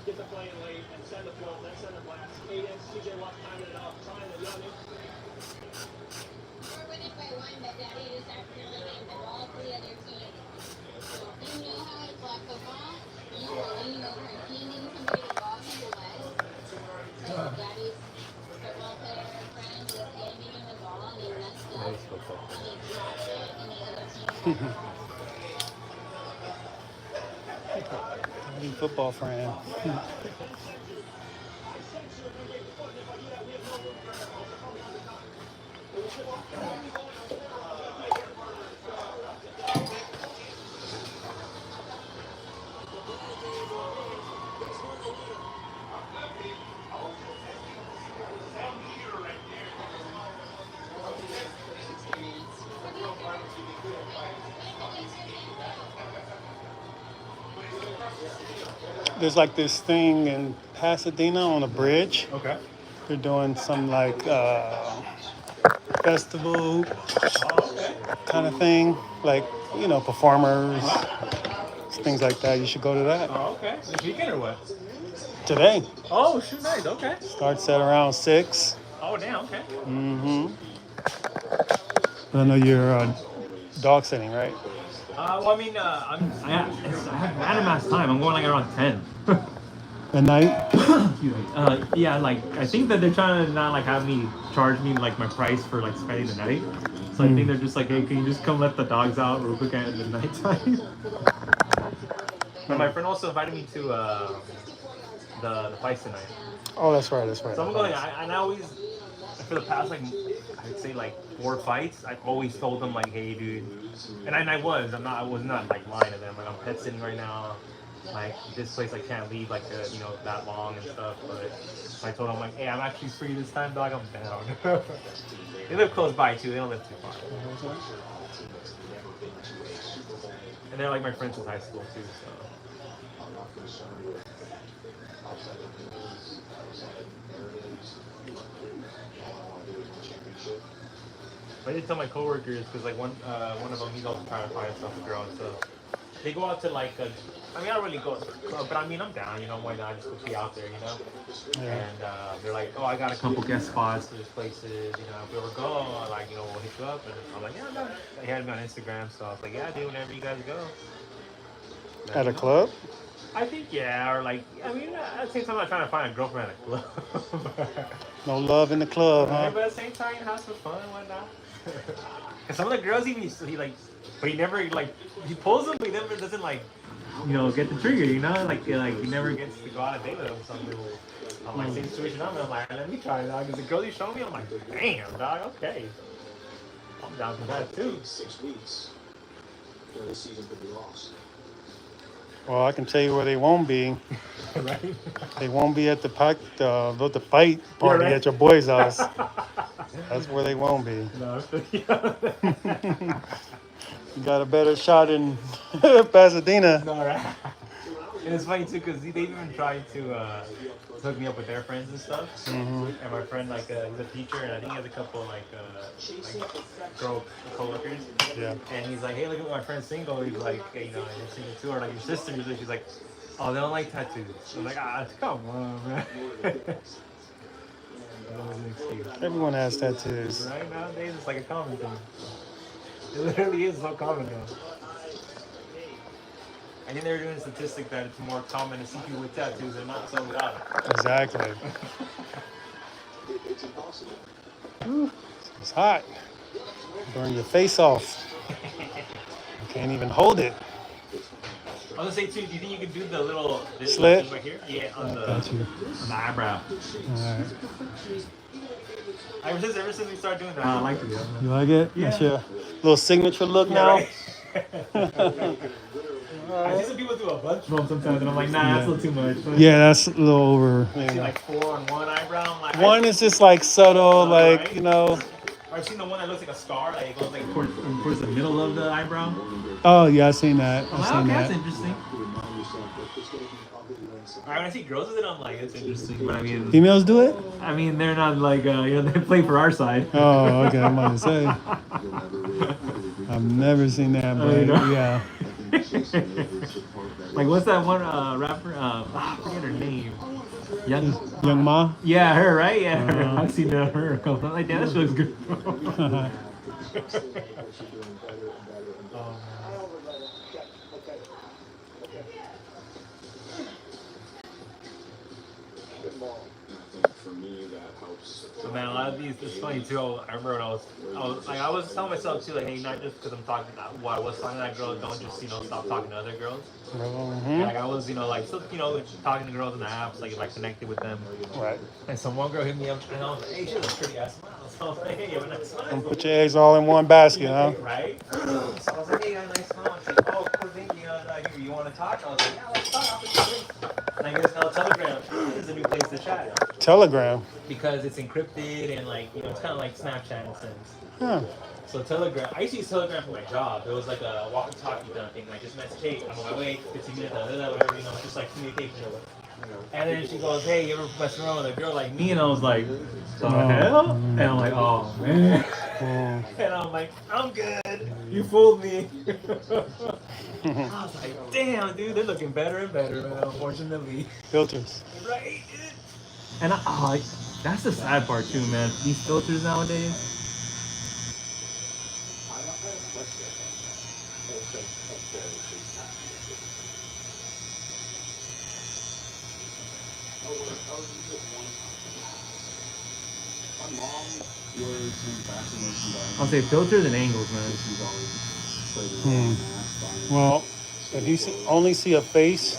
Get the play in late and send the float, then send the blast. Cadence, CJ Watt timing it off, trying to young it. We're winning by one, but Daddy is actually named of all three other teams. So if you know how to block football, you are leaning over and pinging somebody to ball in your leg. So Daddy's football player friend was handing him the ball and he messed up. And he dropped it and the other team Football friend. There's like this thing in Pasadena on a bridge. Okay. They're doing some like festival kind of thing, like, you know, performers, things like that. You should go to that. Oh, okay. This weekend or what? Today. Oh, shoot, nice. Okay. Starts at around 6. Oh, damn. Okay. Mm-hmm. I know you're dog sitting, right? Well, I mean, I have random ass time. I'm going like around 10. At night? Yeah, like I think that they're trying to not like have me charge me like my price for like spending the night. So I think they're just like, hey, can you just come let the dogs out real quick at the nighttime? But my friend also invited me to the fights tonight. Oh, that's right. That's right. So I'm going. I always, for the past like I'd say like 4 fights, I've always told them like, hey, dude, and I was not like lying to them. Like I'm pet sitting right now. Like this place I can't leave like that long and stuff. But I told them like, hey, I'm actually free this time, dog. I'm down. They live close by too. They don't live too far. And they're like my friends since high school too. So. I did tell my coworkers because like one of them, he's also trying to find himself a girl and stuff. They go out to like I mean I don't really go to the club, but I mean I'm down, why not just be out there, Yeah. And they're like, oh, I got a couple guest spots for these places, if we ever go, like we'll hit you up. And I'm like, yeah, no. They had me on Instagram, so I was like, yeah, dude, whenever you guys go. At a club? I think yeah, or like I mean at the same time I'm not trying to find a girlfriend at a club. No love in the club, huh? But at the same time, have some fun and whatnot. Cause some of the girls he never like he pulls them, but he never doesn't like get the trigger, like he never gets to go on a date with them. Something. I'm like same situation. I'm like let me try it, dog. Cause the girls you show me, I'm like damn, dog. Okay. I'm down for that too. 6 weeks, this season could be lost. Well, I can tell you where they won't be. Right? They won't be at the fight party right. at your boy's house. That's where they won't be. No, You got a better shot in Pasadena. no, right? And it's funny too because they even tried to hook me up with their friends and stuff. Mhm. And my friend, like, he's a teacher, and I think he has a couple like girl coworkers. Yeah. And he's like, hey, look at my friend's single. He's like, hey, you know, you're single too, or like your sisters. And she's like, oh, they don't like tattoos. I'm like, come on, man. That was an excuse. Everyone has tattoos. Right nowadays, it's like a common thing. It literally is so common now. I think they were doing a statistic that it's more common to see people with tattoos than not so without them. Exactly. It's impossible. It's hot. Burn your face off. You can't even hold it. I was gonna say too, do you think you could do the little this Slit? right here? Yeah, on the Got you. eyebrow. All right. Ever since we started doing that, I like it. You like it? Yeah. That's your little signature look now? Right? I see some people do a bunch of them sometimes, and I'm like, nah, that's a little too much. But Yeah, that's a little over. I see like 4 on one eyebrow. I'm like, One is just like subtle, like, right? you know. Or I've seen the one that looks like a scar, like it goes like towards the middle of the eyebrow. Oh, yeah, I've seen that. I'm I've like, seen okay, that. that's interesting. Alright, when I see girls with it, I'm like, it's interesting. But I mean, Females do it? I mean, they're not like, you know, they play for our side. Oh, okay. I'm about to say. I've never seen that, but you know? yeah. Like, what's that one rapper? I forget her name. Young Ma? Yeah, her, right? Yeah, her. I've seen her a couple times. Like, damn, that shit looks good. For me, that helps. So man, a lot of these, it's funny too. I remember when I was telling myself too, like, hey, not just because I'm talking, I was talking to that girl, don't just, you know, stop talking to other girls. Mhm. Like I was, you know, like still, you know, talking to girls in the apps, like if I connected with them. Right. And some one girl hit me up, and I was like, hey, she has a pretty ass smile. So I was like, hey, you have a nice smile. Don't put your eggs all in one basket, huh? Right? So I was like, hey, you got a nice smile. She's like, oh, cool, thank you. You want to talk? I was like, yeah, let's talk. I'll put you in. And I guess now Telegram is a new place to chat. Telegram. Because it's encrypted and like, you know, it's kind of like Snapchat in a sense. Huh. So Telegram, I used to use Telegram for my job. It was like a walkie-talkie kind of thing. Like just message, hey, I'm on my way, 15 minutes, whatever, you know, just like communication. And then she goes, hey, you ever messing around with a girl like me? And I was like, the hell? And I'm like, oh man. And I'm like, I'm good. You fooled me. I was like, damn, dude, they're looking better and better, man, unfortunately. Filters. Right? And that's the sad part too, man. These filters nowadays. I'll say filters and angles, man. Well, if you only see a face,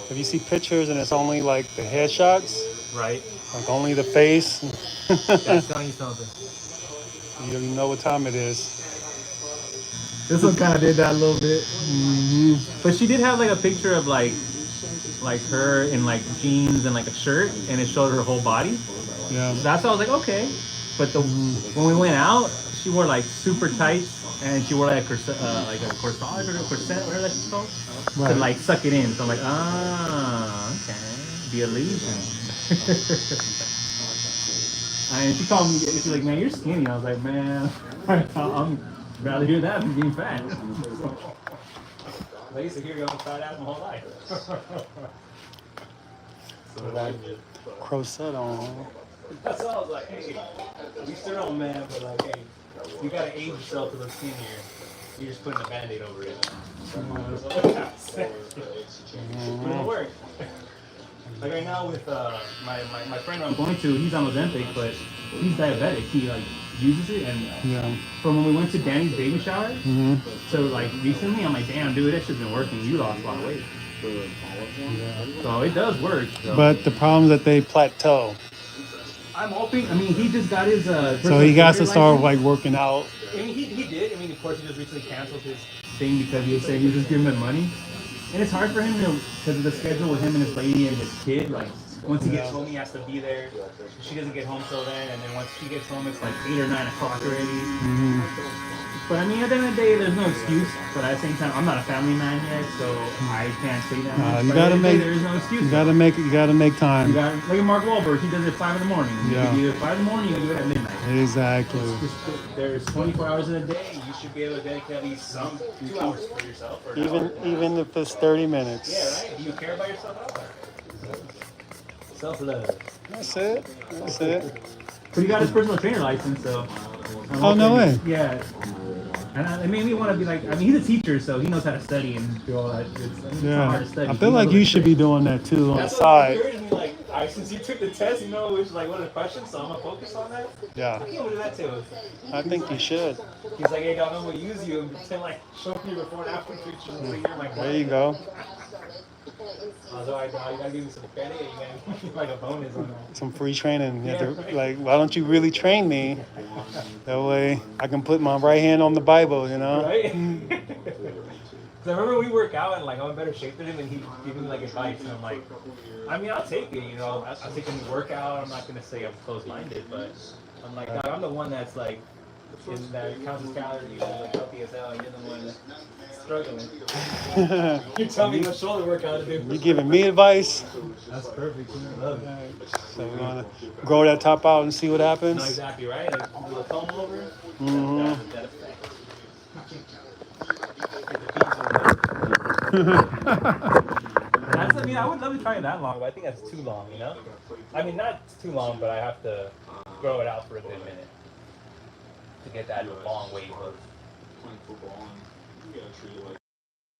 if you see pictures and it's only like the headshots, Right? like only the face, That's telling you something. you already know what time it is. This one kind of did that a little bit. But she did have like a picture of like her in like jeans and like a shirt, and it showed her whole body. Yeah. That's why I was like, okay. But when we went out, she wore like super tight, and she wore like a corsage or a corset, whatever that's called, to like suck it in. So I'm like, okay, the illusion. And she called me. She's like, man, you're skinny. I was like, man, I'm rather hear that than being fat. I used to hear you on fat ass my whole life. So that Crochet on. that's all I was like, hey, you still don't man, but like, hey, you gotta age yourself to look skinnier. You're just putting a band-aid over it. But it'll work. Like right now with my friend I'm going to, he's on Ozempic, but he's diabetic. He like uses it, and from when we went to Danny's baby shower, so like recently, I'm like, damn, dude, that shit's been working. You lost a lot of weight. So it does work. So. But the problem is that they plateau. I'm hoping. I mean, he just got his. So he got to start like working out. I mean, of course, he just recently canceled his thing because he was saying he was just giving him money. And it's hard for him, because of the schedule with him and his lady and his kid. Like, once he gets home, he has to be there. She doesn't get home till then, and then once she gets home, it's like 8 or 9 o'clock already. But I mean, at the end of the day, there's no excuse. But at the same time, I'm not a family man yet, so I can't say that. You But gotta at the end of the day, make. There's no excuse. You gotta make. You gotta make time. You got look at Mark Wahlberg. He does it 5 in the morning. Yeah. You do it 5 in the morning. You can do it at midnight. Exactly. There's 24 hours in a day. You should be able to dedicate at least 2 hours for yourself. Or an hour. Even if it's 30 minutes. Yeah, right. Do you care about yourself? Self-love. That's it. That's it. But he got his personal trainer license, so. Oh, no way. Yeah. And it made me want to be like, I mean, he's a teacher, so he knows how to study and do all that. It's not hard to study. I feel like you should be doing that too on the That's side. what I'm like, since you took the test, you know, which like one of the questions, so I'm gonna focus on that. Yeah. I can do that too. I think you should. He's like, hey, dog, I'm gonna use you and pretend like show me before and after pictures. So you're my There you go. Although you gotta give me some credit, you gotta give me like a bonus on that. Some free training. You have to, like, why don't you really train me? That way I can put my right hand on the Bible, you know? Right? Because I remember we work out and like I'm in better shape than him, and he'd give me like advice, and I'm like, I mean, I'll take it, you know. I'll take a new workout. I'm not gonna say I'm closed-minded, but I'm like, dog, I'm the one that's like, that counts as calories, like healthy as hell, and you're the one struggling. You tell me what shoulder workout to do. You giving me advice? That's perfect. I love it. So we want to grow that top out and see what happens. No, exactly right. Like, do a thumb over. Mhm. That effect. I mean, I would love to try it that long, but I think that's too long, you know? I mean, not too long, but I have to grow it out for a good minute to get that long weight load. Playing football, and you gotta treat it like